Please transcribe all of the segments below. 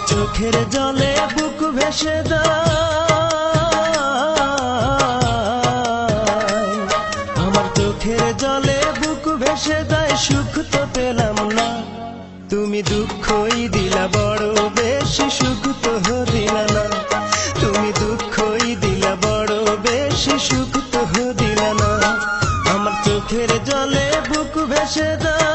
চোখের জলে বুক ভেসে দেয়, আমার চোখের জলে বুক ভেসে দেয়, সুখ তো পেলাম না, তুমি দুঃখই দিলা বড় বেশি, সুখ তো দিলা না, তুমি দুঃখই দিলা বড় বেশি, সুখ তো দিলা না। আমার চোখের জলে বুক ভেসে দেয়,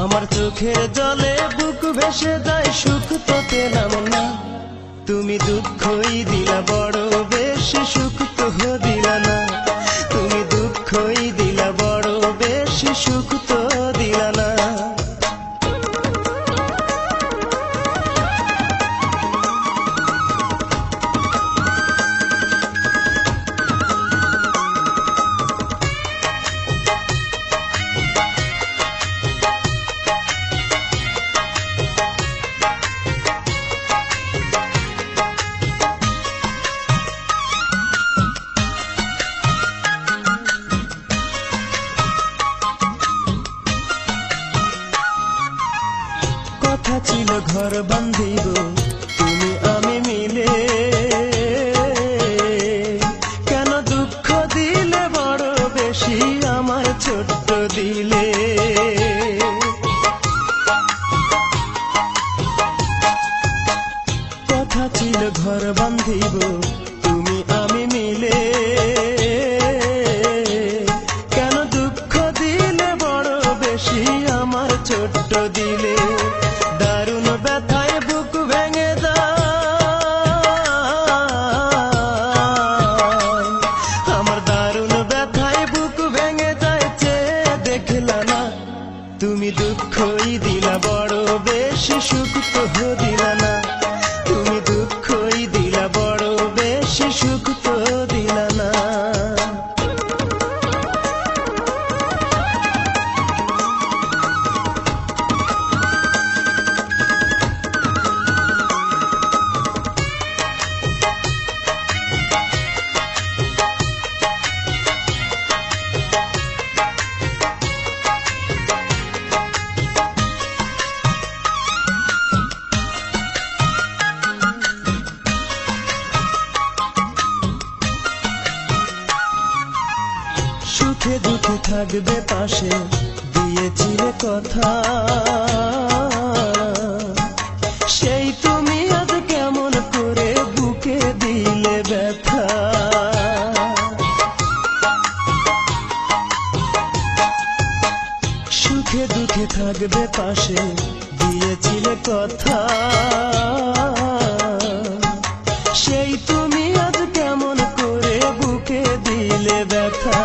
আমার চোখের জলে বুক ভেসে দেয়, সুখ তো পেলাম না, তুমি দুঃখই দিলা বড় বেশি, সুখ তো দিলা না, তুমি দুঃখই দিলা বড় বেশি, সুখ তো দিলা না। কথা ছিল ঘর বাঁধিব তুমি আমি মিলে, কেন দুঃখ দিলে বড় বেশি আমার ছোট্ট দিলে। কথা ছিল ঘর বাঁধিব তুমি আমি মিলে, কেন দুঃখ দিলে বড় বেশি আমার ছোট্ট দিলে। দারুণ ব্যথায় বুক ভেঙে যায়, আমার দারুণ ব্যথায় বুক ভেঙে যায়, চেয়ে দেখলা না, তুমি দুঃখই দিলা বড় বেশি, সুখ তো দিলা না, তুমি দুঃখই দিলা বড় বেশি, সুখ তো দিলা না। সুখে দুঃখে থাকবে পাশে দিয়েছিলে কথা, সেই তুমি আজ কেমন করে বুকে দিলে ব্যথা। সুখে দুঃখে থাকবে পাশে দিয়েছিলে কথা, সেই তুমি আজ কেমন করে বুকে দিলে ব্যথা।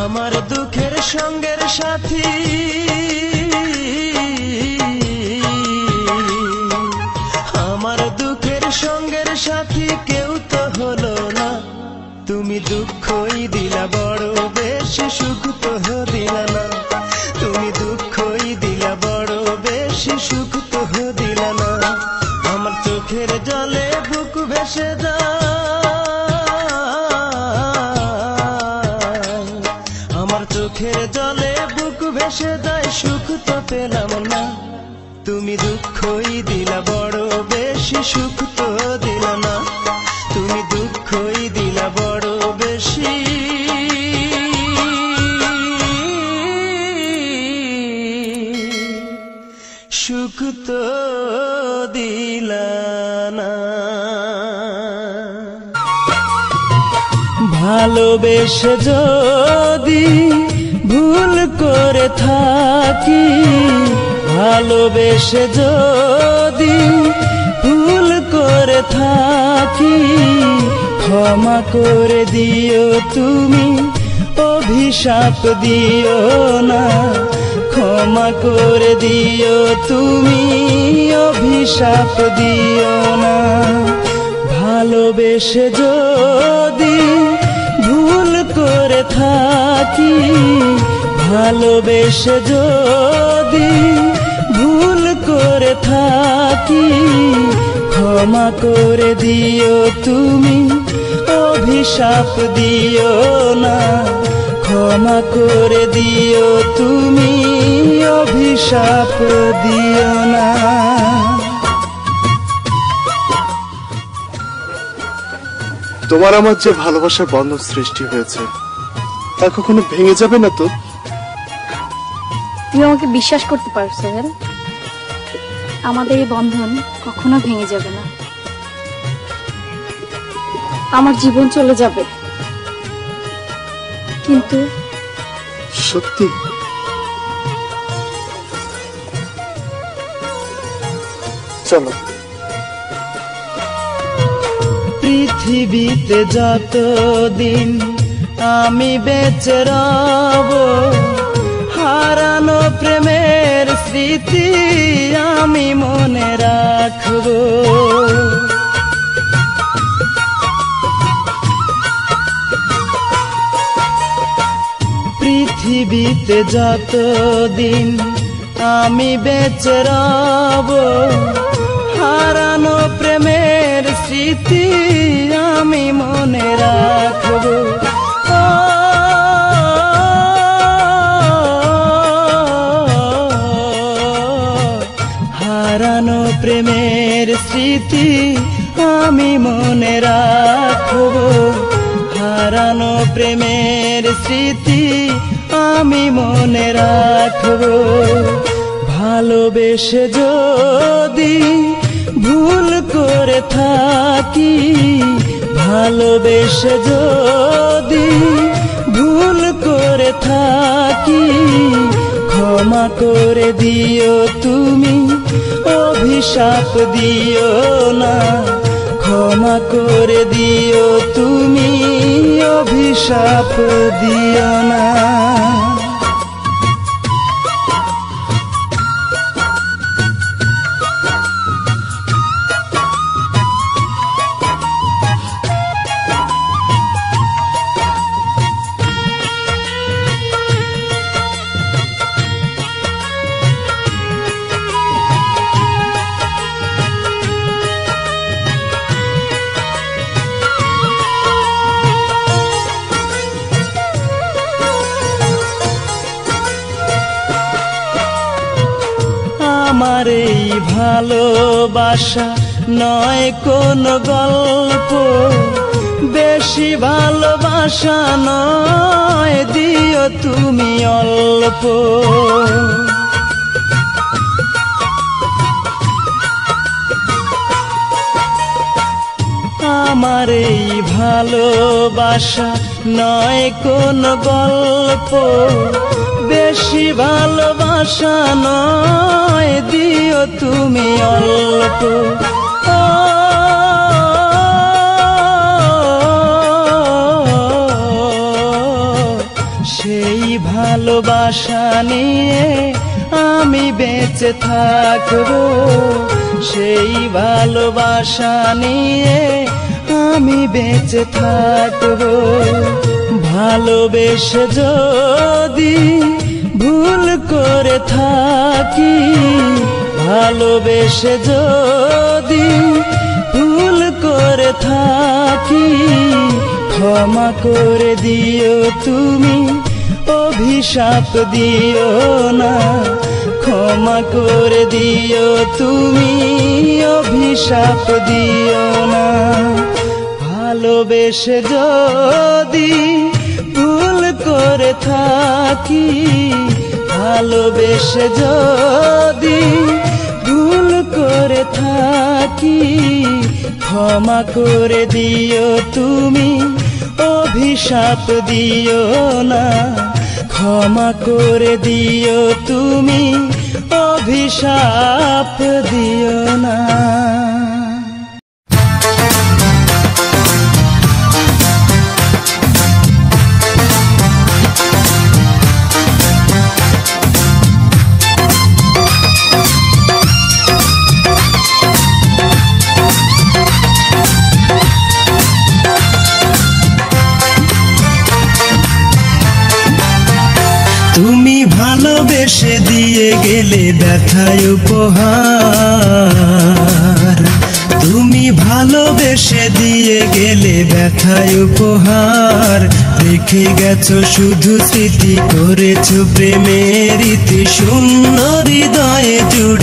আমার দুঃখের সঙ্গের সাথী, আমার দুঃখের সঙ্গের সাথী কেউ তো হলো না, তুমি দুঃখই দিলা বড় বেশি, সুখ তো দিলা না, তুমি দুঃখই দিলা বড় বেশি, সুখ তো দিলা না। আমার চোখের জলে বুক ভেসে যায়, আমার চোখের জলে বুক ভেসে যায়, সুখ তো পেলাম না, তুমি দুঃখই দিলা বড় বেশি, সুখ তো দিলা না, তুমি দুঃখই দিলা বড় বেশি, সুখ তো দিলা না। ভালোবেসে যদি ভুল করে থাকি, ভালোবেসে যদি ভুল করে থাকি, ক্ষমা করে দিও তুমি, অভিশাপ দিও না, ক্ষমা করে দিও তুমি, অভিশাপ দিও না। ভালোবেসে যদি ভুল করে থাকি, ভালোবেসে যদি ভুল করে থাকি, ক্ষমা করে দিও তুমি, অভিশাপ দিও না, ক্ষমা করে দিও তুমি, দিও না। তোমার আমার যে ভালোবাসার বন্ধন সৃষ্টি হয়েছে তা কখনো ভেঙে যাবে না তো? তুমি আমাকে বিশ্বাস করতে পারো সোহেল, আমাদের এই বন্ধন কখনো ভেঙে যাবে না। আমার জীবন চলে যাবে, কিন্তু সত্যি? চলো। পৃথিবীতে যতদিন আমি বেঁচে রব, হারানো প্রেমের স্মৃতি আমি মনে রাখব। পৃথিবীতে যতদিন আমি বেঁচে রব, হারানো প্রেমের স্মৃতি আমি মনে রাখব। হারানো প্রেমের স্মৃতি আমি মনে রাখব। হারানো প্রেমের স্মৃতি আমি মনে রাখব। ভালোবেসে যদি ভুল করে থাকি, ভালোবেসে যদি ভুল করে থাকি, ক্ষমা করে দিও তুমি, অভিশাপ দিও না। ক্ষমা করে দিও তুমি, অভিশাপ দিও না। আমার এই ভালোবাসা নয় কোনো গল্প, বেশি ভালোবাসা নয়, দিও তুমি অল্প। আমার এই ভালোবাসা নয় কোনো গল্প, বেশি ভালোবাসা নয়, দিও তুমি অল্প। সেই ভালোবাসা নিয়ে আমি বেঁচে থাকব, সেই ভালোবাসা নিয়ে আমি বেঁচে থাকব। ভালোবেসে যদি ভুল করে থাকি, ভালোবেসে যদি ভুল করে থাকি, ক্ষমা করে দিও তুমি, অভিশাপ দিও না। ক্ষমা করে দিও তুমি, অভিশাপ দিও না। ভালোবেসে যদি ভুল করে থাকি, ভালোবেসে যদি ভুল করে থাকি, ক্ষমা করে দিও তুমি, অভিশাপ দিও না। ক্ষমা করে দিও তুমি, অভিশাপ দিও না। তুমি ভালোবেসে দিয়ে গেলে ব্যথায় উপহার, তুমি ভালোবেসে দিয়ে গেলে ব্যথায় উপহার। রেখে গেছো শুধু স্মৃতি, করেছো প্রেমের ইতি, শূন্য হৃদয়ে জুড়ে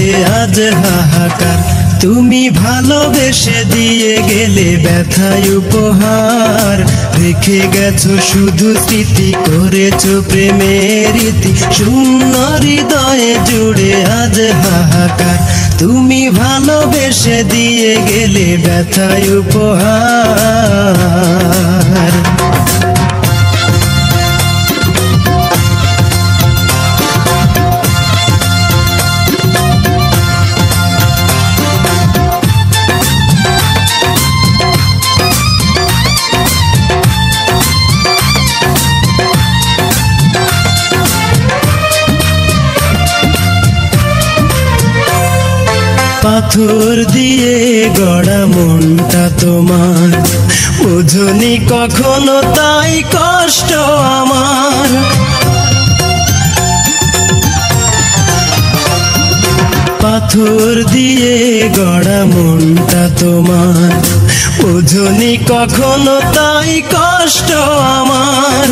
আজ হাহাকার। তুমি ভালোবেসে দিয়ে গেলে ব্যথায় উপহার, রেখে গেছো শুধু স্মৃতি, করেছো প্রেমের রীতি, শূন্য হৃদয়ে জুড়ে আজ হাহাকার। তুমি ভালোবেসে দিয়ে গেলে ব্যথায় উপহার। পাথর দিয়ে গড়া মনটা তোমার, বুঝনি কখনো তাই কষ্ট আমার। পাথর দিয়ে গড়া মনটা তোমার, বুঝনি কখনো তাই কষ্ট আমার।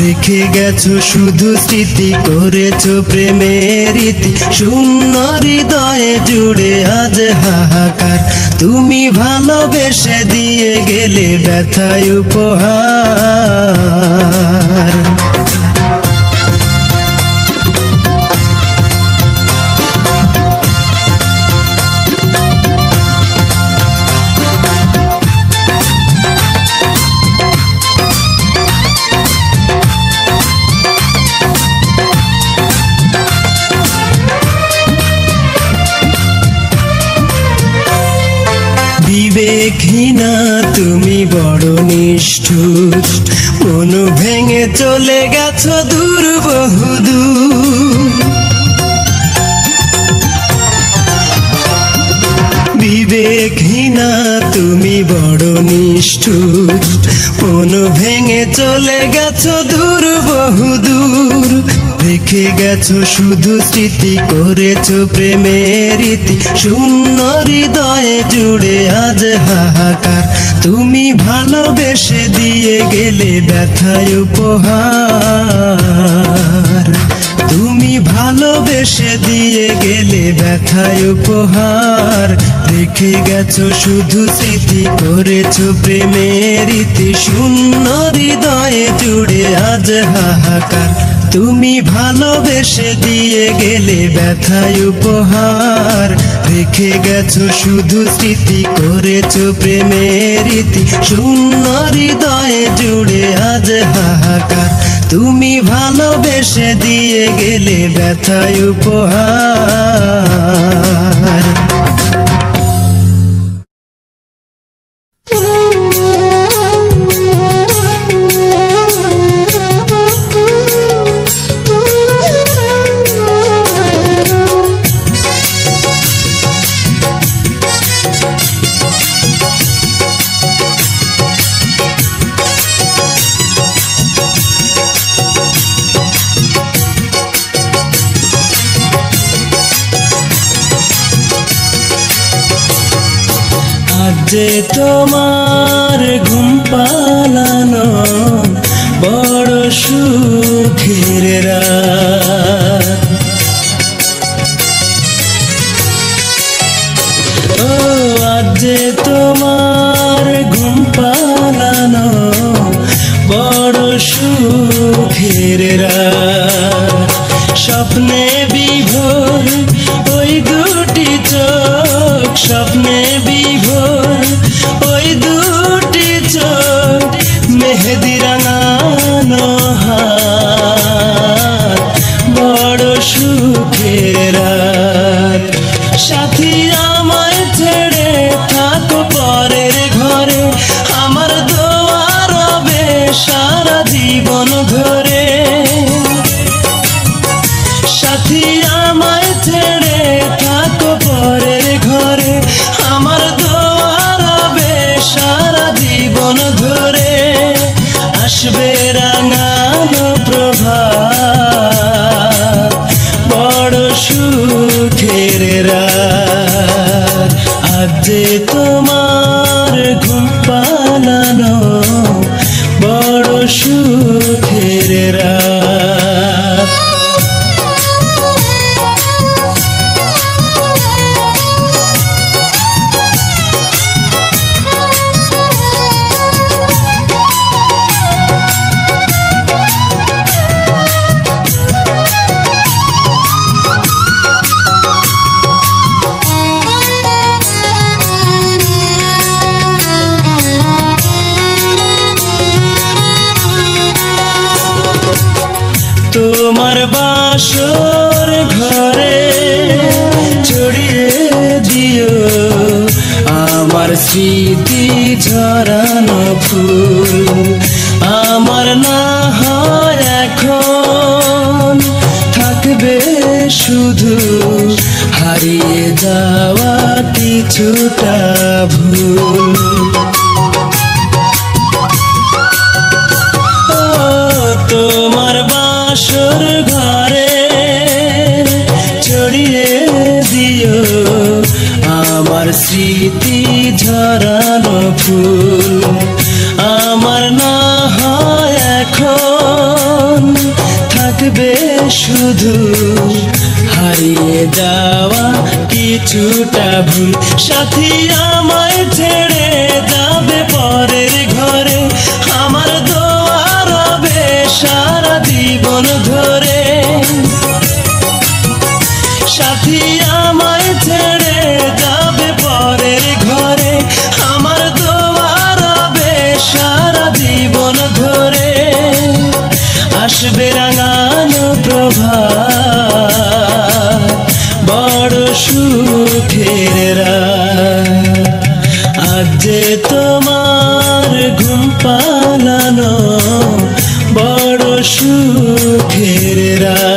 রেখে গেছো শুধু স্মৃতি, করেছো প্রেমের রীতি, শূন্য হৃদয়ে জুড়ে আজ হাহাকার। তুমি ভালোবেসে দিয়ে গেলে ব্যথায় উপহার। বিবেকহীনা তুমি বড় নিষ্ঠুর, মন ভেঙে চলে গেছো দূর বহুদূর। বিবেকহীনা তুমি বড় নিষ্ঠুর, মন ভেঙে চলে গেছো দূর বহুদূর। রেখে গেছো শুধু স্মৃতি, করেছো প্রেমের রীতি, শূন্য হৃদয়ে জুড়ে আজ হাহাকার। তুমি ভালোবেসে দিয়ে গেলে ব্যথায় উপহার। তুমি ভালোবেসে দিয়ে গেলে ব্যথায় উপহার। রেখে গেছো শুধু স্মৃতি, করেছো প্রেমের রীতি, শূন্য হৃদয়ে জুড়ে আজ হাহাকার। তুমি ভালোবেসে দিয়ে গেলে ব্যথায় উপহার। রেখে গেছো শুধু স্মৃতি, করেছো প্রেমের রীতি, শূন্য হৃদয়ে জুড়ে আজ হাহাকার। তুমি ভালোবেসে দিয়ে গেলে ব্যথায় উপহার। যে তোমার ঘুম পালানো বড় সুখের রাত। ও আজ যে তোমার ঘুম পালানো বড় সুখের রাত। স্বপ্নে বিভোর ওই দুটি চোখ, স্বপ্নে বিভোর ওই দুটি চোখ, মেহেদি রাঙানো হাত, বড় সুখের রাত। সাথী আমায় ছেড়ে থাকো পরের ঘরে, আমার দোয়া রবে সারা জীবন ধরে। সাথী আমায় ছেড়ে থাকো পরের ঘরে, আমার দোয়া রবে সারা জীবন ধরে। আসবে রাঙানো প্রভাত, বড় সুখের রাত। আজ যে তোমার ঘুম পালানো বড় সুখের রাত। স্মৃতি ঝরানো ফুল আমার না হয় এখন, থাকবে শুধু হারিয়ে যাওয়া কিছুটা ভুল। তোমার বাসর ঘরে ছড়িয়ে দিও আমার স্মৃতি ঝরানো ফুল আমার না হয় এখন, থাকবে শুধু হারিয়ে যাওয়া কিছুটা ভুল। সাথী আমায় ছেড়ে যাবে পরের ঘরে, আমার দোয়া রবে সারা জীবন ধরে। সাথী আমায় ছেড়ে যাবে পরের ঘরে, আমার দোয়া রবে সারা জীবন ধরে। আসবে রাঙানো প্রভাত, বড় সুখের রাত, আজ যে তোমার ঘুম পালানো বড় সুখের রাত।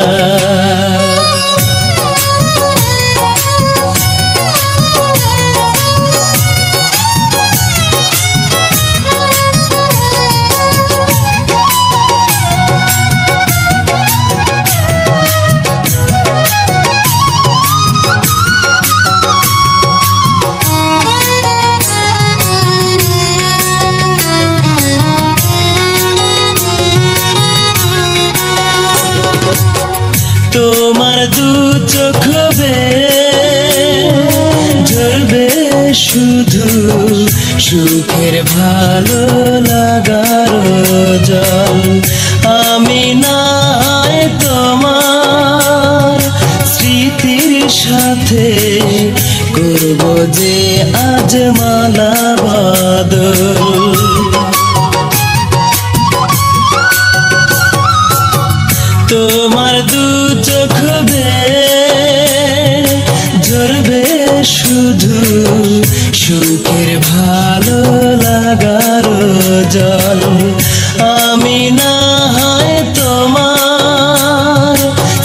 তোমার দু চোখ ঝরবে শুধু সুখের ভালো লাগার জল। আমি নাই তোমার স্মৃতির সাথে করব যে আজ মালা বদল। তোমার দু চোখ ঝরবে শুধু সুখের ভালো লাগার জল। আমি না হয় তোমার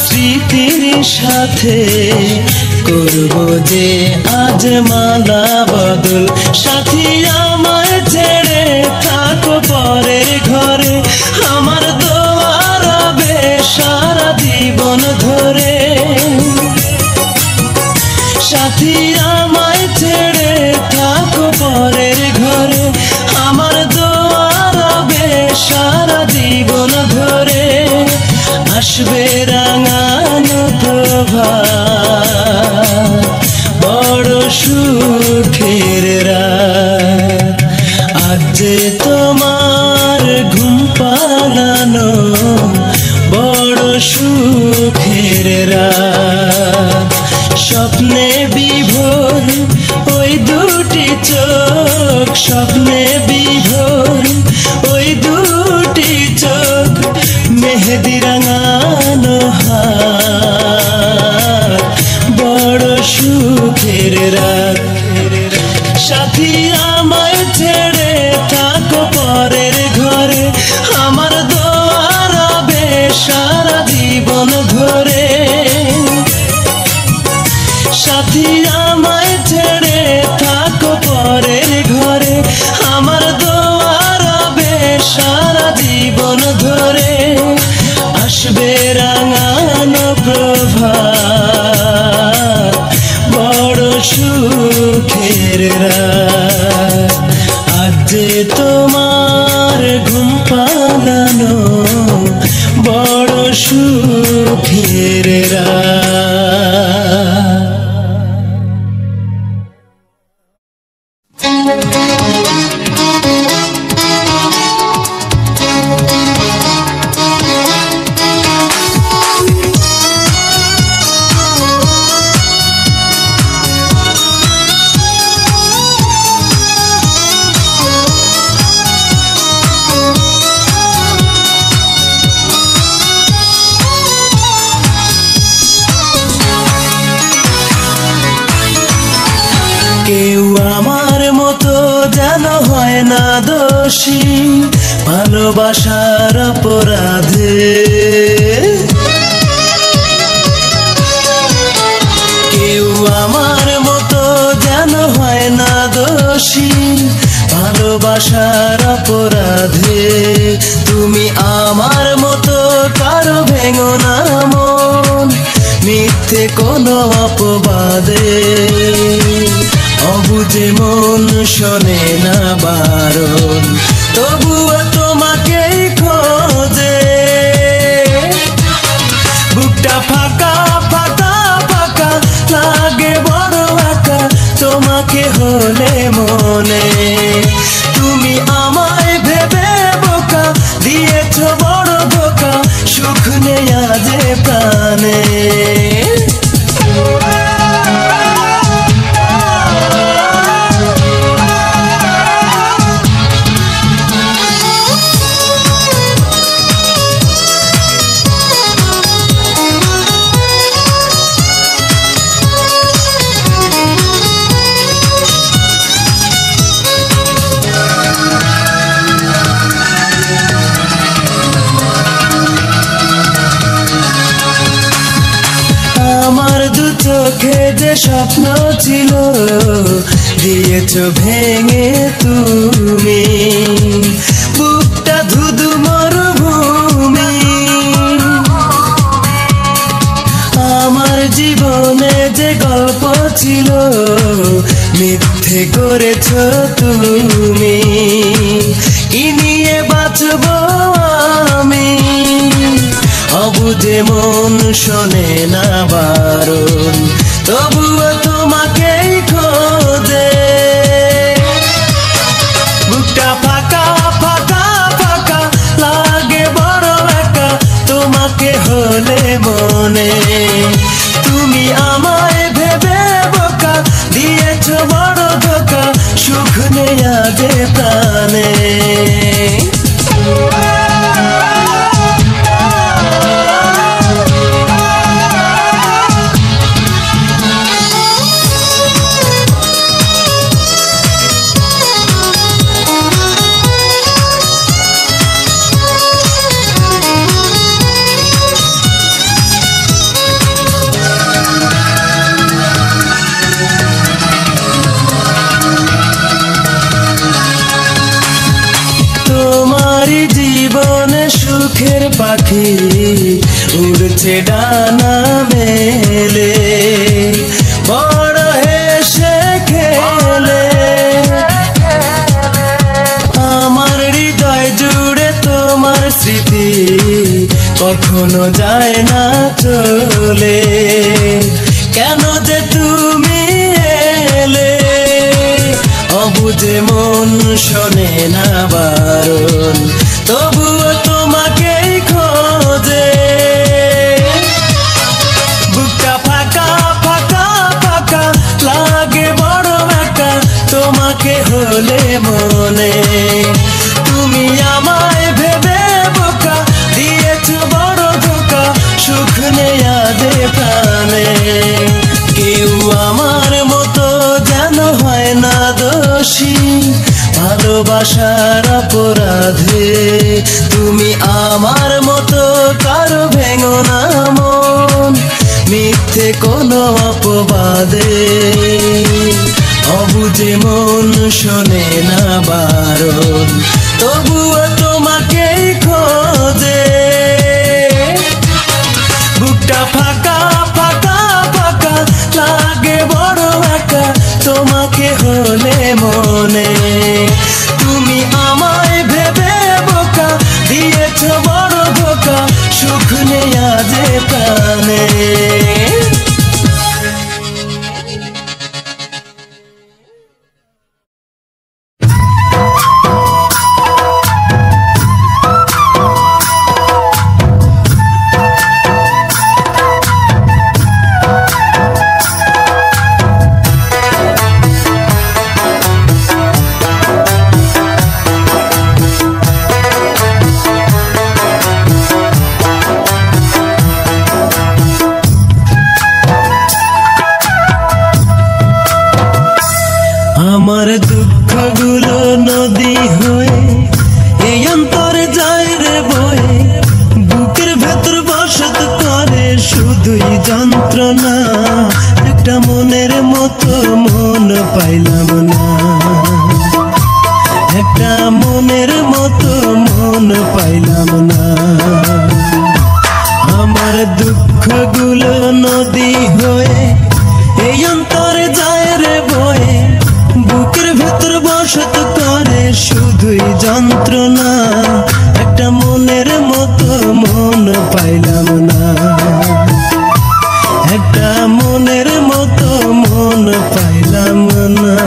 স্মৃতির সাথে করব যে আজ মালা বদল। সাথী আমায় ছেড়ে থাকো পরের ঘরে, আমার দোয়া রবে সারা জীবন ধরে। সাথী আমায় ছেড়ে থাকো পরের ঘরে, আমার দোয়া রবে সারা জীবন ধরে। আসবে রাঙানো প্রভাত, বড় সুখের রাত, আজ যে তোমার ঘুম পালানো বড় সুখের রাত। স্বপ্নে বিভোর ওই দুটি চোখ, স্বপ্নে বিভোর ওই দুটি চোখ, মেহেদি রাঙানো হাত, বড় সুখের রাত। সাথী আমায় ছেড়ে থাকো পরের ঘরে, আমার দোয়া রবে সারা জীবন ধরে। সাথী আমায় ছেড়ে থাকো পরের ঘরে, আমার দোয়া রবে সারা জীবন ধরে। আসবে রাঙানো প্রভাত, বড় সুখের রাত, আজ যে তোমার ঘুম পালানো বড় সুখের রাত। মতো যেন হয় না দোষী ভালোবাসার অপরাধে। কেউ আমার মতো যেন হয় না দোষী ভালোবাসার অপরাধে। তুমি আমার মতো কারো ভেঙো না মন মিথ্যে কোনো অপবাদে। অবুঝে মন শোনে না বারণ তবুও তোমাকেই খোঁজে। বুকটা ফাঁকা ফাঁকা ফাঁকা লাগে বড় একা তোমাকে হলে মনে। তুমি আমায় ভেবে বোকা দিয়েছ বড় ধোকা সুখ নেই আজ প্রাণে। আমার দু চোখে যে স্বপ্ন ছিল দিয়েছ ভেঙে তুমি। বুকটা ধুধু মরুভূমি। আমার জীবনে যে গল্প ছিল মিথ্যে করেছ তুমি। কি নিয়ে বাঁচব আমি অবুঝে মন শোনে না বারণ তবুও তোমাকেই খোঁজে। বুকটা ফাঁকা ফাঁকা ফাঁকা লাগে বড় একা তোমাকে হলে মনে। তুমি আমায় ভেবে বোকা দিয়েছ বড় ধোকা সুখ নেই আজ প্রাণে। তোমারই জীবনে সুখের পাখি উড়ছে ডানা মেলে বড় হেসে খেলে। আমার হৃদয় জুড়ে তোমার স্মৃতি কখনো যায় না চলে। কেন যে তুমি এলে অবুঝে মন শোনে না বারণ তবুও তোমাকেই খোঁজে। বুকটা ফাঁকা ফাঁকা ফাঁকা লাগে বড় একা তোমাকে হলে মনে। তুমি আমায় ভেবে বোকা দিয়েছ বড় ধোকা সুখ নেই আজ প্রাণে। কেউ আমার মতো যেন হয় না দোষী ভালোবাসার অপরাধে। তুমি আমার মতো কারো ভেঙো না মন মিথ্যে কোনো অপবাদে। অবুঝে মন শোনে না বারণ তবুও তোমাকেই খোঁজে। বুকটা ফাঁকা ফাঁকা ফাঁকা লাগে বড় একা তোমাকে হলে মনে। তুমি আমায় ভেবে বোকা দিয়েছ বড় ধোকা সুখ নেই আজ প্রাণে। যন্ত্রণা, একটা মনের মতো মন পাইলাম না, একটা মনের মতো মন পাইলাম না। আমার দুঃখগুলো নদী হয়ে এই অন্তরে যায় রে বয়ে, বুকের ভেতর বসত করে শুধুই যন্ত্রণা, একটা মনের মতো মন পাইলাম না, একটা মনের মতো মন পাইলাম না।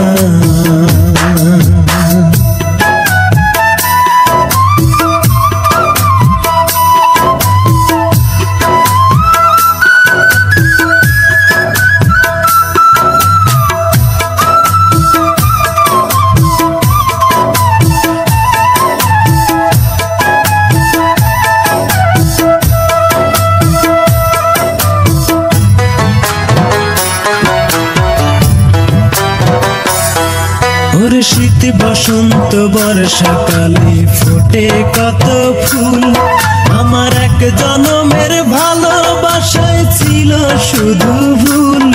ওর শীত বসন্ত বর্ষাকালে ফোটে কত ফুল, আমার এক জনমের ভালোবাসায় ছিল শুধু ভুল।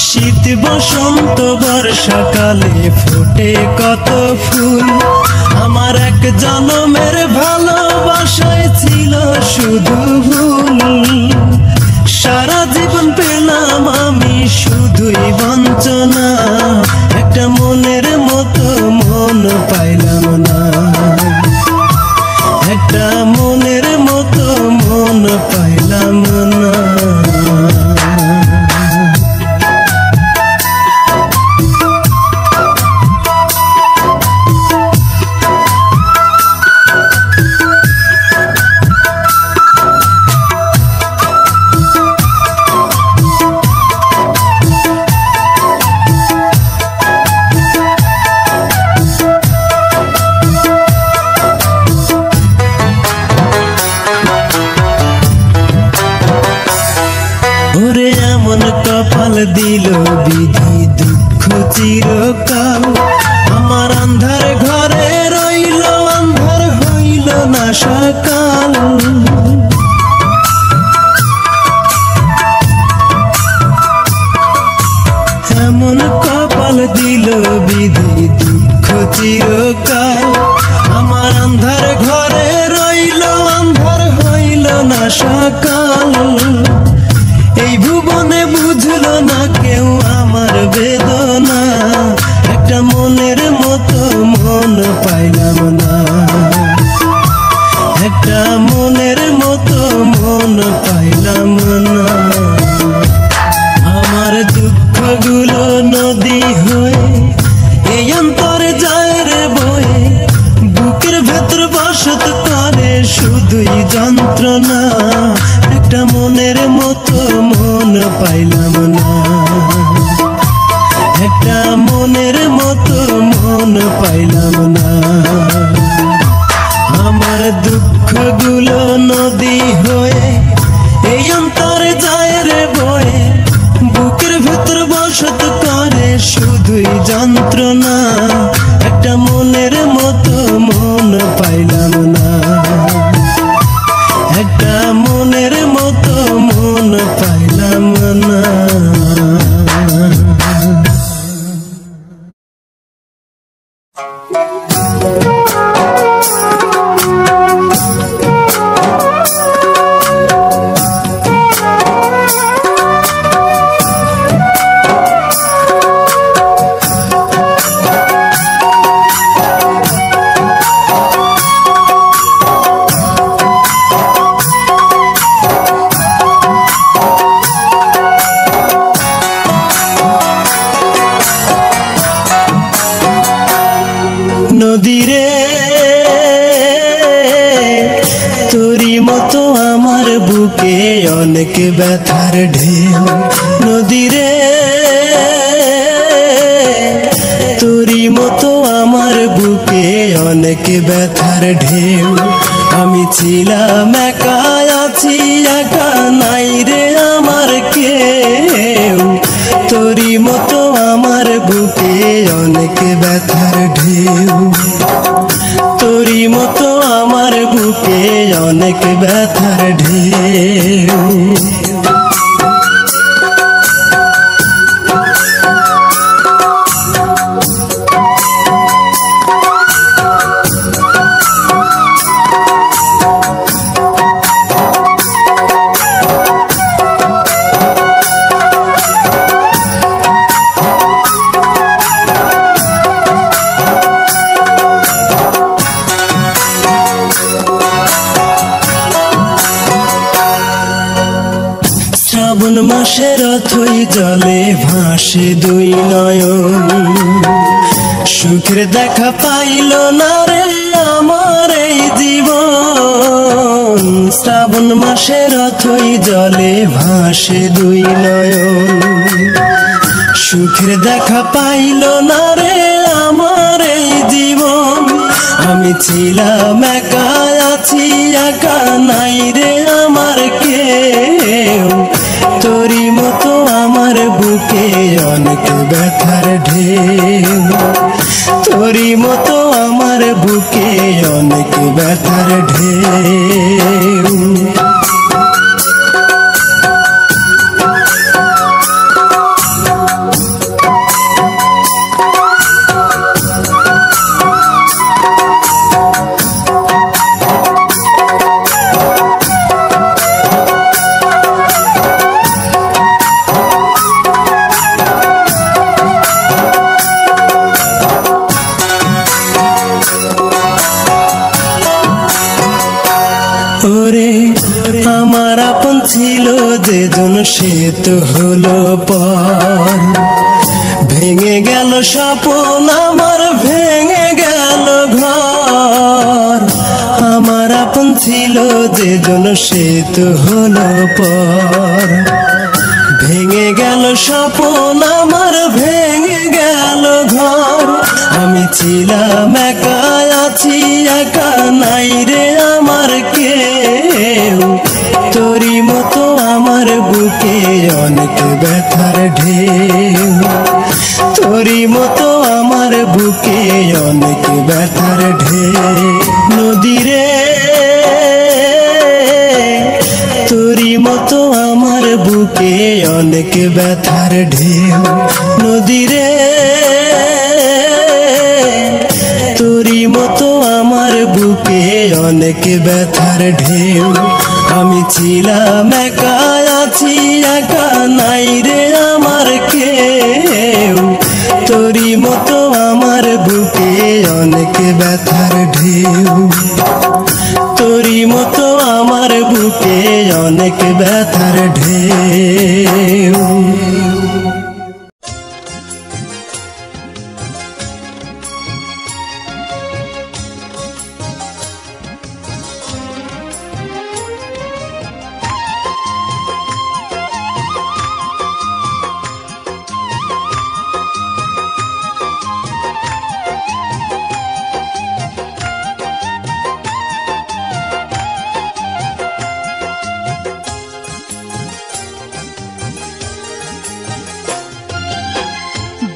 শীত বসন্ত বর্ষাকালে ফোটে কত ফুল, আমার এক জনমের ভালোবাসায় ছিল শুধু ভুল। সারা জীবন পেলাম আমি শুধুই বঞ্চনা, একটা মনের মতো মন পাইলাম না, একটা মনের মতো মন পাইলাম না। ওরে এমন কপাল দিল বিধি দুঃখ চিরকাল, আমার আন্ধার ঘরে রইল আন্ধার হইল না সকাল। এমন কপাল দিল বিধি দুঃখ চিরকাল, আমার আন্ধার ঘরে রইল আন্ধার হইল না সকাল। এই ভুবনে বুঝলো না কেউ আমার বেদনা, একটা মনের মতো মন পাইলাম না, একটা মনের মতো মন পাইলাম না। আমার দুঃখগুলো নদী হয়ে এই অন্তরে যায় রে বয়ে, বুকের ভেতর বসত করে শুধুই যন্ত্রণা, একটা মনের মতো মন পাইলাম না, একটা মনের মতো মন পাইলাম না। আমার দুঃখগুলো নদী হয়ে এই অন্তরে যায় রে বয়ে, বুকের ভেতর বসত করে শুধুই যন্ত্রণা, একটা মনের মতো মন পাইলাম না, একটা মনের মতো মন পাইলাম না। নদীরে তোরি মতো আমার বুকে অনেক ব্যথার ঢেউ, নদীরে তোরি মতো আমার বুকে অনেক ব্যথার ঢেউ। আমি ছিলাম একা আছি একা নাই রে আমার কেউ, তোরি মতো আমার বুকে অনেক ব্যথার ঢেউ, তোরি মতো আমার বুকে অনেক ব্যথার ঢেউ। শ্রাবণ মাসের অথই জলে ভাসে দুই নয়ন, সুখের দেখা পাইল না রে আমার এই জীবন। শ্রাবণ মাসের অথই জলে ভাসে দুই নয়ন, সুখের দেখা পাইল না রে আমার এই জীবন। আমি ছিলাম একা, আছি একা, নাই রে আমার কেউ। তোরি মতো আমার বুকে অনেক ব্যথার ঢেউ, তোরি মতো আমার বুকে অনেক ব্যথার ঢেউ। ওরে আমার আপন ছিল যেজন সে তো হলো পর, ভেঙে গেল স্বপ্ন আমার, ভেঙে গেল ঘর। আমার আপন ছিল যেজন সে তো হলো পর, ভেঙে গেল স্বপ্ন আমার, ভেঙে গেল ঘর। আমি ছিলাম একা, আছি একা, নাই রে আমার কেউ। তোরি মতো আমার বুকে অনেক ব্যথার ঢেউ, তোরি মতো আমার বুকে অনেক ব্যথার ঢেউ। নদীরে তোরি মতো আমার বুকে অনেক ব্যথার ঢেউ। নদীরে তোরি মতো আমার বুকে অনেক ব্যথার ঢেউ। আমি ছিলাম একা, আছি একা, নাই রে আমার কেউ। তোরি মতো আমার বুকে অনেক ব্যথার ঢেউ, তোরি মতো আমার বুকে অনেক ব্যথার ঢেউ।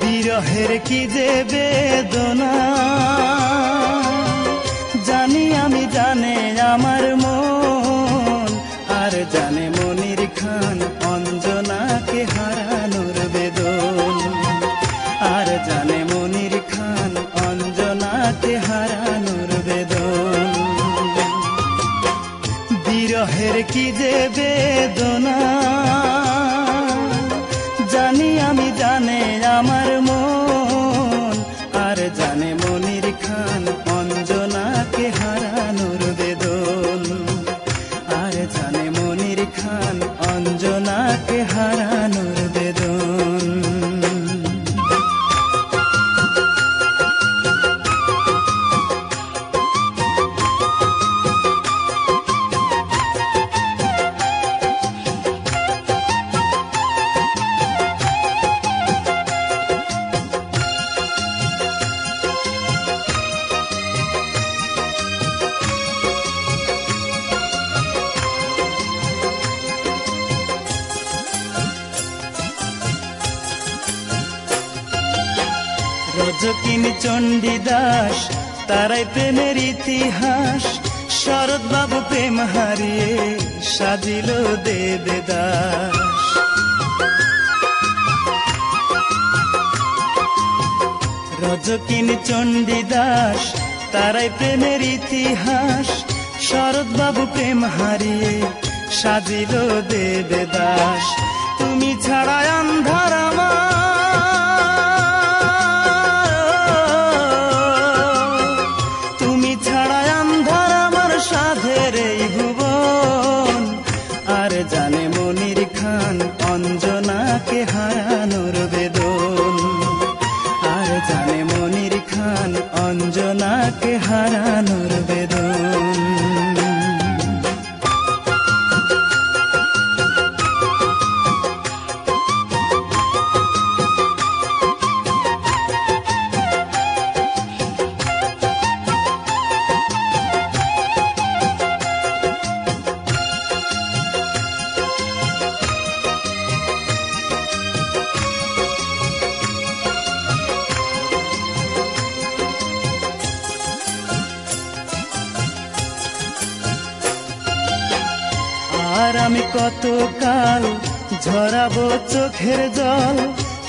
বিরহের কি যে বেদনা, জানি আমি, জানে আমার মন। আর জানে মনির খান অঞ্জনাকে হারানোর বেদন। আর জানে মনির খান অঞ্জনাকে হারানোর বেদন। বিরহের কি যে বেদনা, জানি আমি, জানে আমার মন। আর জানে মনির খান অঞ্জনাকে হারানোর বেদন। আর জানে মনির খান অঞ্জনাকে হারানোর বেদন। রজকিনী চণ্ডীদাস তারাই প্রেমের ইতিহাস, স্মরণ শরৎ বাবু প্রেম হারিয়ে সাজিল দেবদাস। রজকিনী চণ্ডীদাস তারাই প্রেমের ইতিহাস। শরৎ বাবু প্রেম হারিয়ে সাজিল দেবদাস। তুমি ছাড়া আন্ধার আমার, তুমি ছাড়া আন্ধার আমার সাধের এই ভুবন। আর জানে মনির খান অঞ্জনাকে হারানোর বেদন। আর জানে মনির খান অঞ্জনাকে হারানোর বেদন। আর আমি কতকাল ঝরাবো চোখের জল,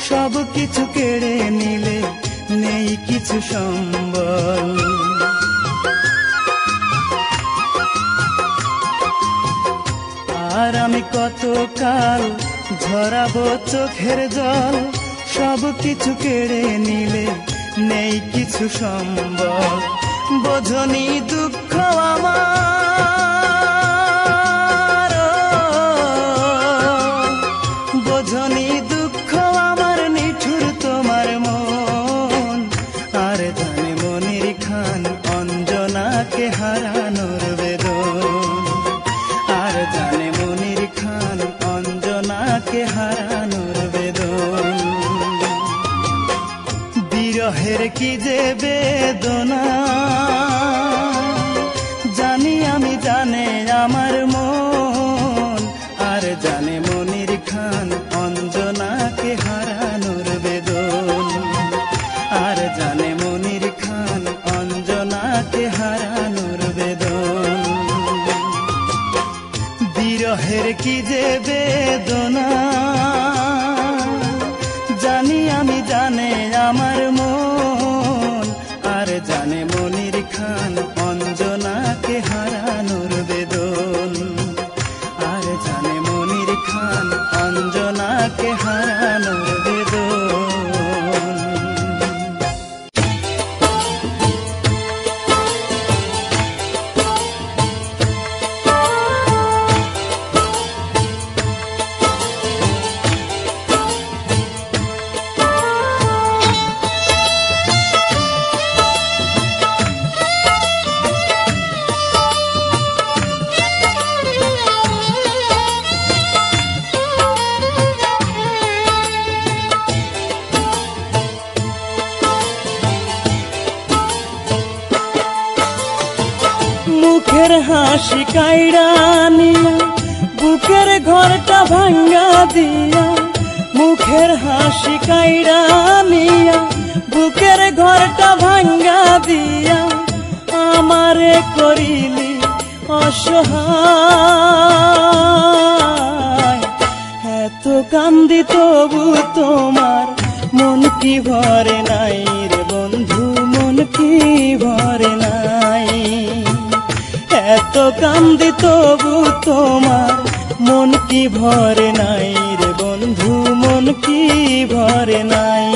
সব কিছু কেড়ে নিলে নেই কিছু সম্বল। আর আমি কতকাল ঝরাবো চোখের জল, সব কিছু কেড়ে নিলে নেই কিছু সম্বল। বোঝনি দুঃখ আমার, বোঝনি দুঃখ আমার নিঠুর তোমার মন। আর জানে মনির খান অঞ্জনাকে হারানোর বেদন। আর জানে মনির খান অঞ্জনাকে হারানোর বেদন। বিরহের কি যে বেদনা জানি আমি, জানে আমার মন। আর জানে মনির খান অঞ্জনাকে হারানোর বেদন। আর জানে মনির খান অঞ্জনাকে হারানোর বেদন। বিরহের কি যে বেদনা জানি আমি, জানে আমার মন। আর জানে মনির খান অঞ্জনাকে হারানোর বেদন। আর জানে মনির খান অঞ্জনাকে হারানোর বেদন। মুখের হাসি কাইড়া নিয়া বুকের ঘরটা ভাঙ্গা দিয়া। মুখের হাসি কাইড়া নিয়া বুকের ঘরটা ভাঙ্গা দিয়া। আমারে করিলি অসহায়, এত কান্দি তবু তোমার মন কি ভরে নাই রে বন্ধু, মন কি ভরে নাই। এত কান্দি তবু তোমার মন কি ভরে নাই রে বন্ধু, মন কি ভরে নাই।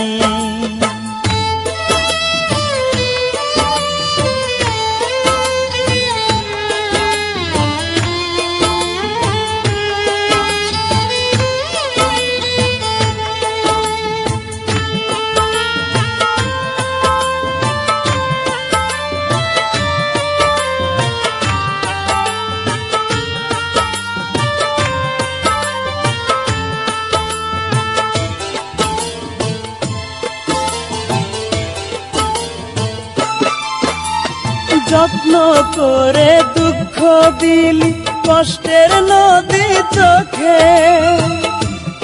যত্ন করে দুঃখ দিলি কষ্টের নদী চোখে,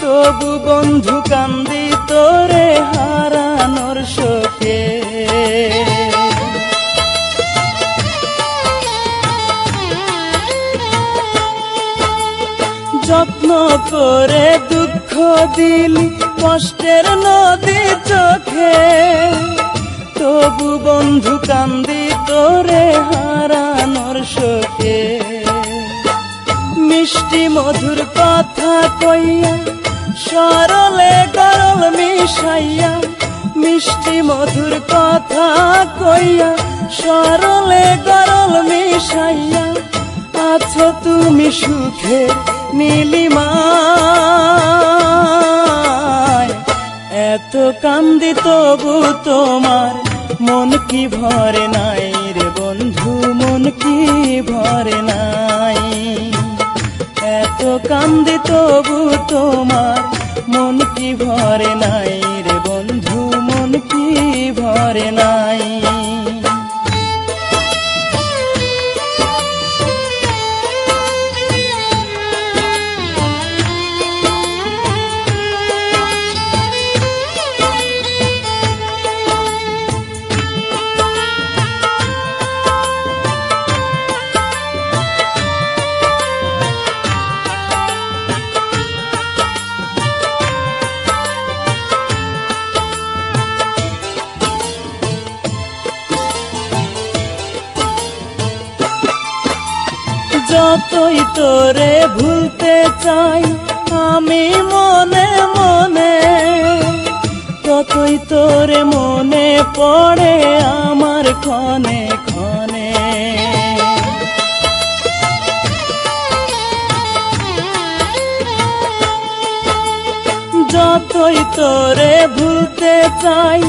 তবু বন্ধু কান্দি তোরে হারানোর শোকে। যত্ন করে দুঃখ দিলি কষ্টের নদী চোখে, তবু বন্ধু কান্দি তোরে হারানোর শোকে। মিষ্টি মধুর কথা কইয়া সরলে গরল মিশাইয়া, মিষ্টি মধুর কথা কইয়া সরলে গরল মিশাইয়া, আছো তুমি সুখে নীলিমায়। এত কান্দি তবু তোমার মন কি ভরে নাই রে বন্ধু, মন কি ভরে নাই। এত কান্দি তবু তোমার মন কি ভরে নাই রে বন্ধু, মন কি ভরে নাই। যতই তোরে ভুলতে চাই আমি মনে মনে, ততই তোরে মনে পড়ে আমার ক্ষণে ক্ষণে। যতই তোরে ভুলতে চাই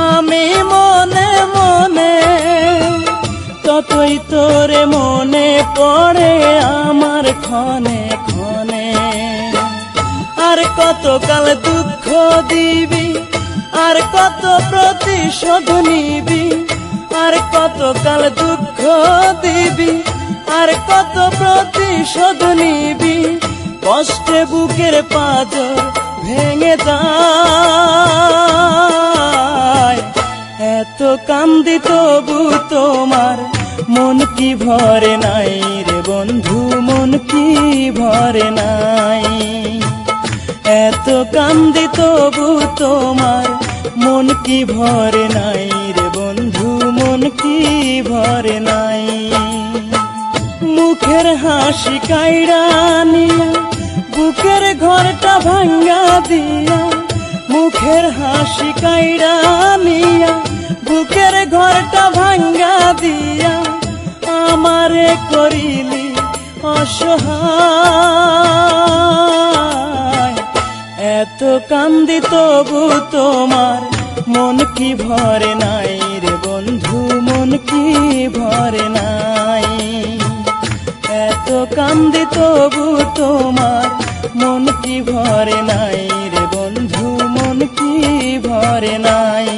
আমি মনে মনে, ততই তোরে মনে পড়ে আমার ক্ষণে ক্ষণে। আর কতকাল দুঃখ দিবি, আর কত প্রতিশোধ নিবি, আর কতকাল দুঃখ দিবি, আর কত প্রতিশোধ নিবি। কষ্টে বুকের পাঁজর ভেঙে যায়, এত কান্দি তবু তোমার মন কি ভরে নাই রে বন্ধু, মন কি ভরে নাই। এত কান্দি তবু তোমার মন কি ভরে নাই রে বন্ধু, মন কি ভরে নাই। মুখের হাসি কাইড়া নিয়া বুকের ঘরটা ভাঙ্গা দিয়া, মুখের হাসি কাইড়া নিয়া বুকের ঘরটা ভাঙ্গা দিয়া, আমারে করিলি অসহায়। এত কান্দি তবু তোমার মন কি ভরে নাই রে বন্ধু, মন কি ভরে নাই। এত কান্দি তবু তোমার মন কি ভরে নাই রে বন্ধু, মন কি ভরে নাই।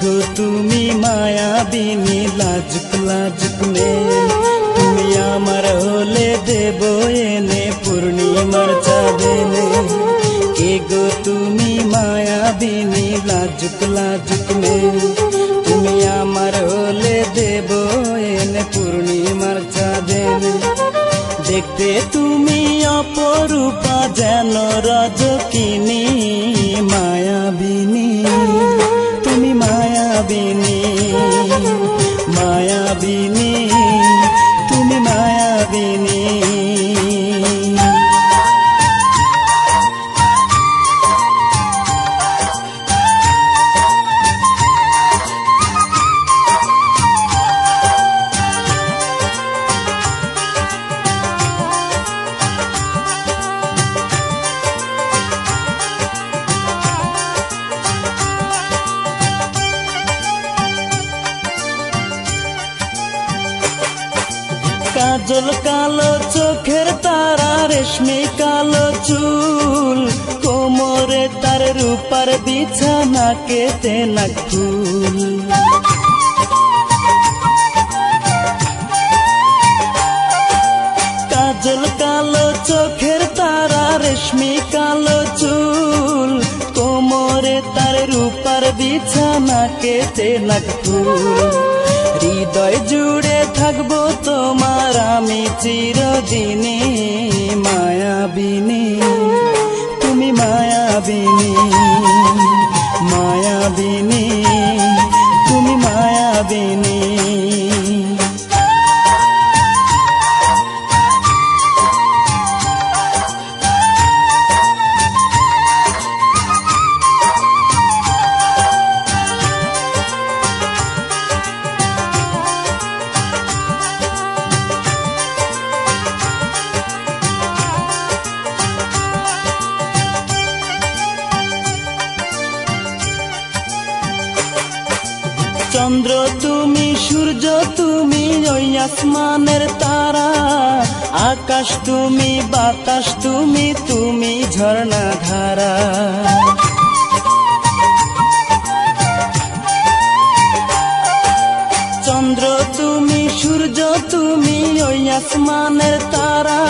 গো তুমি মায়াবিনী লাজুক লাজুক মেয়ে, তুমি আমার হলে দেব এনে পূর্ণিমার চাঁদেনে। কে গো তুমি মায়াবিনী লাজুক লাজুক মেয়ে, তুমি আমার হলে দেব এনে পূর্ণিমার চাঁদেনে। দেখতে তুমি অপরূপা যেন রজকিনী, মায়াবিনী তুমি মায়াবিনী, মায়াবিনী তুমি মায়াবিনী। কাজল কালো চোখের তারা, রেশমি কালো চুল, কোমরে তার রূপার বিছানা, কেতে নাক ফুল। কাজল কালো চোখের তারা, রেশমি কালো চুল, কোমরে তার রূপার বিছানা, কেতে নাক ফুল। হৃদয় জুড়ে থাকবো তোমার আমি চিরদিনে, মায়াবিনী তুমি মায়াবিনী, মায়াবিনী তুমি মায়াবিনী। চন্দ্র তুমি, সূর্য তুমি, ওই আসমানের তারা, আকাশ তুমি, বাতাস তুমি, তুমি ঝর্ণা ধারা। চন্দ্র তুমি, সূর্য তুমি, ওই আসমানের তারা,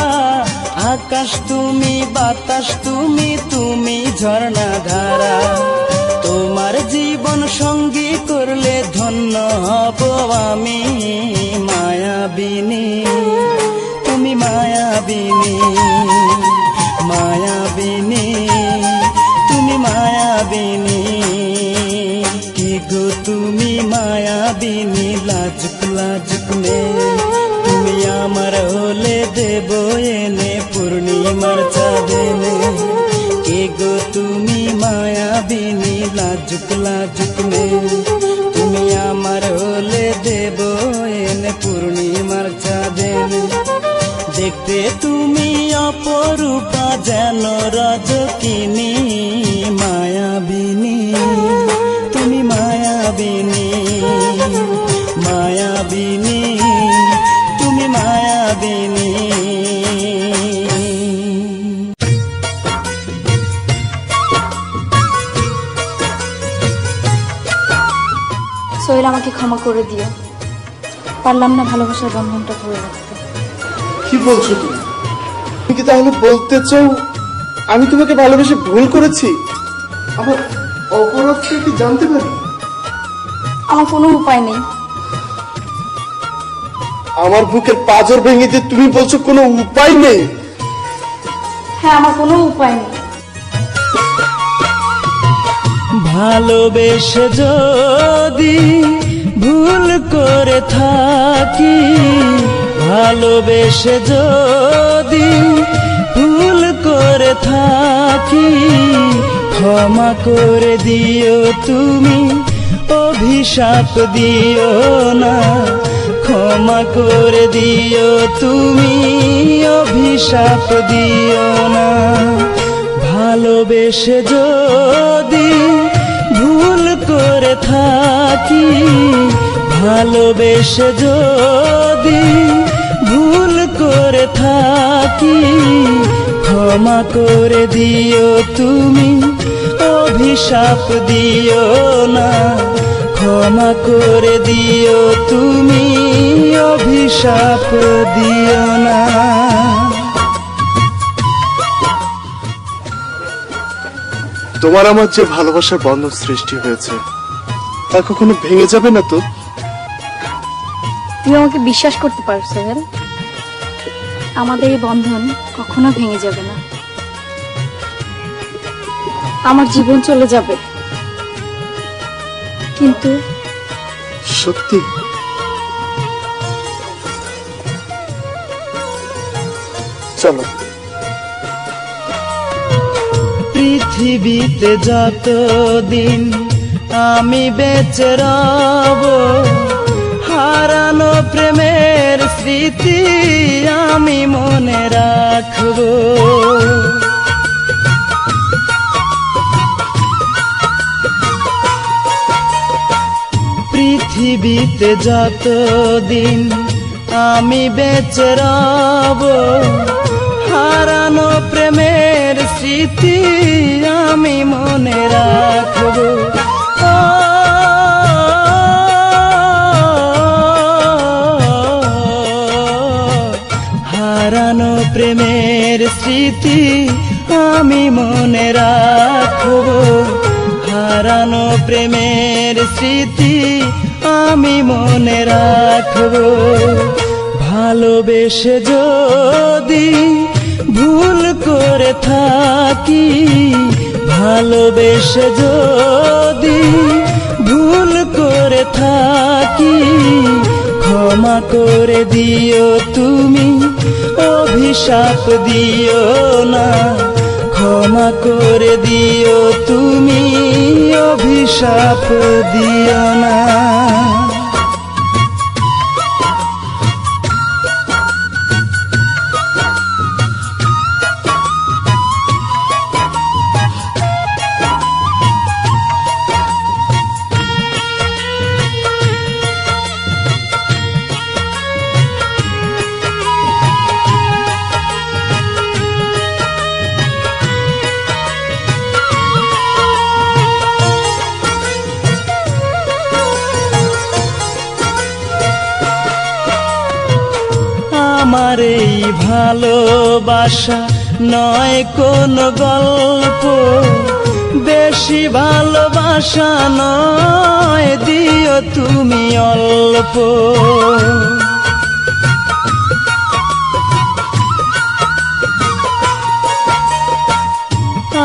আকাশ তুমি, বাতাস তুমি, তুমি ঝর্ণা ধারা। তোমার জীবন সঙ্গী করলে ধন্য হব আমি, মায়াবিনী তুমি মায়াবিনী, মায়াবিনী তুমি মায়াবিনী। কি গো তুমি মায়াবিনী, লাজুক লাজুক মেয়ে, তুমি আমার হলে দেব এনে পূর্ণিমার চাঁদেনে। কে গো তুমি মায়াবিনী, লাজুক লাজুক মেয়ে, তুমি আমার হলে দেব এনে পূর্ণিমার চাঁদেনে। দেখতে তুমি অপরূপা যেন রজকিনী, মায়াবিনী তুমি মায়াবিনী, মায়াবিনী তুমি মায়াবিনী। সোহেল আমাকে ক্ষমা করে দিও, পারলাম না ভালোবাসার বন্ধনটা ধরে রাখতে। কি বলছো তুমি? তুমি কি তাহলে বলতে চাও আমি তোমাকে ভালোবেসে ভুল করেছি? আমার অপরাধটা কি জানতে পারি? আমার কোনো উপায় নেই। আমার বুকের পাঁজর ভেঙে দিয়ে তুমি বলছো কোনো উপায় নেই? হ্যাঁ, আমার কোনো উপায় নেই। ভালোবেসে যদি ভুল করে থাকি, ভালোবেসে যদি ভুল করে থাকি, ক্ষমা করে দিও তুমি, অভিশাপ দিও না। ক্ষমা করে দিও তুমি, অভিশাপ দিও না। ভালোবেসে যদি ভুল করে থাকি, ভালোবেসে যদি ভুল করে থাকি, ক্ষমা করে দিও তুমি, অভিশাপ দিও না। ক্ষমা করে দিও তুমি, অভিশাপ দিও না। তোমার আমার যে ভালোবাসার বন্ধন সৃষ্টি হয়েছে তা কখনো ভেঙে যাবে না তো? তুমি আমাকে বিশ্বাস করতে পারো সোহেল, আমাদের এই বন্ধন কখনো ভেঙে যাবে না। আমার জীবন চলে যাবে, কিন্তু সত্যি? চলো। পৃথিবীতে যতদিন আমি বেঁচে রব, হারানো প্রেমের স্মৃতি আমি মনে রাখব। পৃথিবীতে যতদিন আমি বেঁচে রব হারানো প্রেমের স্মৃতি আমি মনে রাখব হারানো প্রেমের স্মৃতি আমি মনে রাখব হারানো প্রেমের স্মৃতি আমি মনে রাখব ভালোবেসে যদি ভুল করে থাকি ভালোবেসে যদি ভুল করে থাকি ক্ষমা করে দিও তুমি অভিশাপ দিও না ক্ষমা করে দিও তুমি অভিশাপ দিও না আমার এই ভালোবাসা নয় কোনো গল্প বেশি ভালোবাসা নয় দিও তুমি অল্প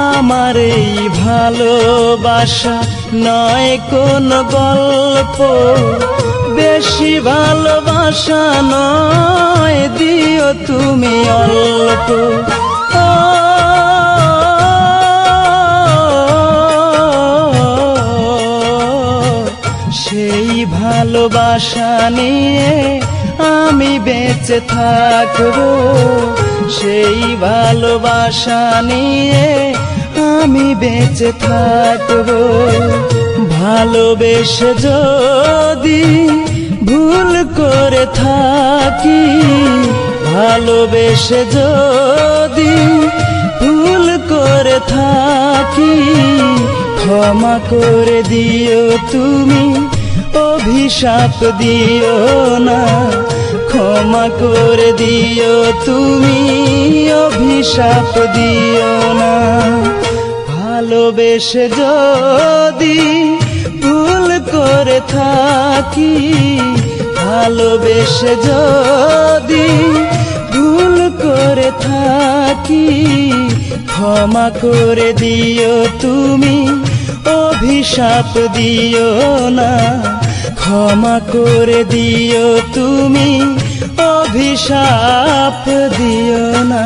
আমার এই ভালোবাসা নয় কোনো গল্প বেশি ভালোবাসা নয় দিও তুমি অল্প সেই ভালোবাসা নিয়ে আমি বেঁচে থাকব সেই ভালোবাসা নিয়ে আমি বেঁচে থাকব ভালোবেসে যদি ভুল করে থাকি ভালোবেসে যদি ভুল করে থাকি ক্ষমা করে দিও তুমি অভিশাপ দিও না ক্ষমা করে দিও তুমি অভিশাপ দিও না ভালোবেসে যদি ভুল করে থাকি ভালোবেসে যদি ভুল করে থাকি ক্ষমা করে দিও তুমি অভিশাপ দিও না ক্ষমা করে দিও তুমি অভিশাপ দিও না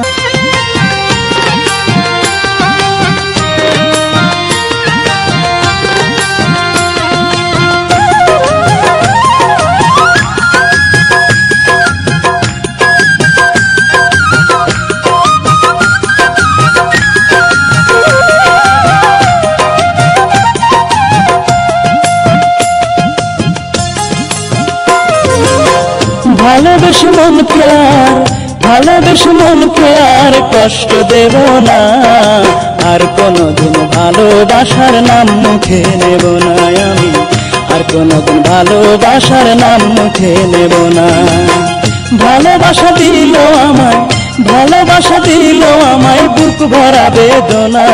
ভালোবেসে মনকে ভালোবেসে মনকে আর কষ্ট দেব না আর কোনোদিন ভালোবাসার নাম মুখে নেব না আমি আর কোনোদিন ভালোবাসার নাম মুখে নেব না ভালোবাসা দিল আমায় বুক ভরা বেদনা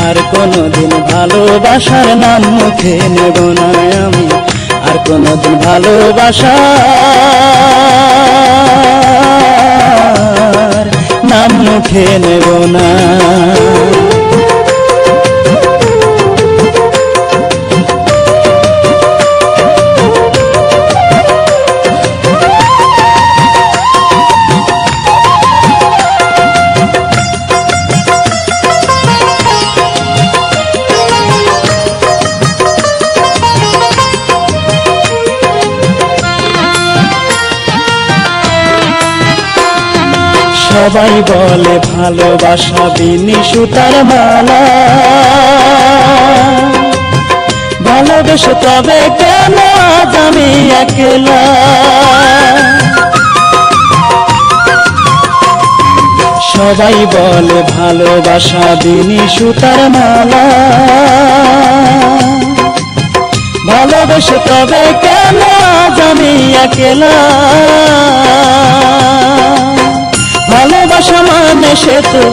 আর কোনোদিন ভালোবাসার নাম মুখে নেব না আমি আর কোনোদিন ভালোবাসার নাম মুখে নেব না সবাই বলে ভালোবাসা বিনি সুতার মালা ভালোবেসে তবে কেন আজ আমি একলা সবাই বলে ভালোবাসা বিনি সুতার মালা ভালোবেসে তবে কেন আজ আমি একলা ভালোবাসা মানে সে তো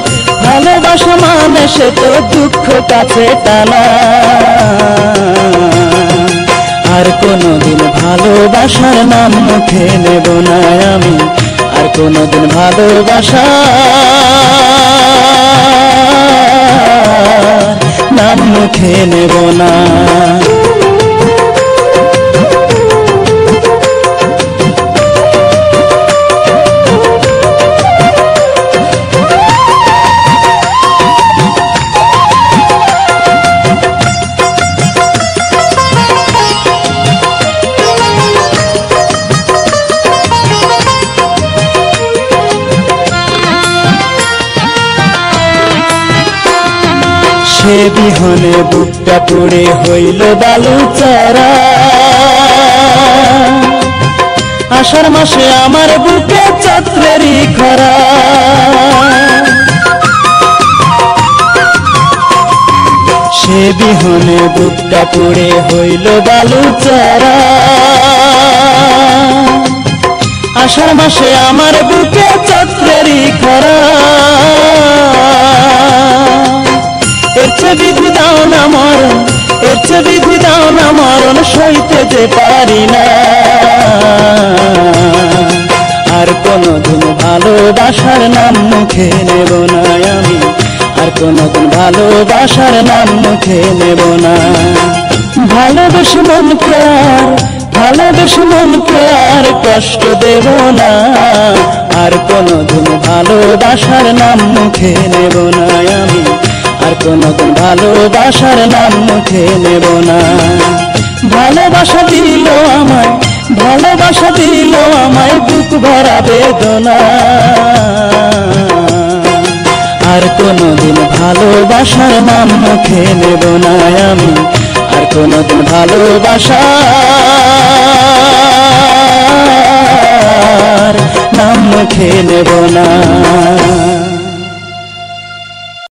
ভালোবাসা মানে সে তো দুঃখ কাছে টানা আর কোনোদিন ভালোবাসার নাম মুখে নেব না আমি আর কোনোদিন ভালোবাসা নাম মুখে নেব না সে বিহনে বুকটা পুড়ে হইল বালুচরা আষাঢ় মাসে আমার বুকে চৈত্রেরই খরা সে বিহনে বুকটা পুড়ে হইল বালুচরা আষাঢ় মাসে আমার বুকে চৈত্রেরই খরা বিধি দাও না মরণ বিধি দাও না মরণ সইতে যে পারি না আর কোনোদিন ভালোবাসার নাম মুখে নেব না আমি আর কোনোদিন ভালোবাসার নাম মুখে নেব না ভালোবেসে মনকে আর কষ্ট দেব না আর কোনোদিন ভালোবাসার নাম মুখে নেব না আমি আর কোনোদিন ভালোবাসার নাম মুখে নেব না ভালোবাসা দিল আমায় বুক ভরা বেদনা আর কোনোদিন ভালোবাসার নাম মুখে নেব না আমি আর কোনোদিন ভালোবাসার নাম মুখে নেব না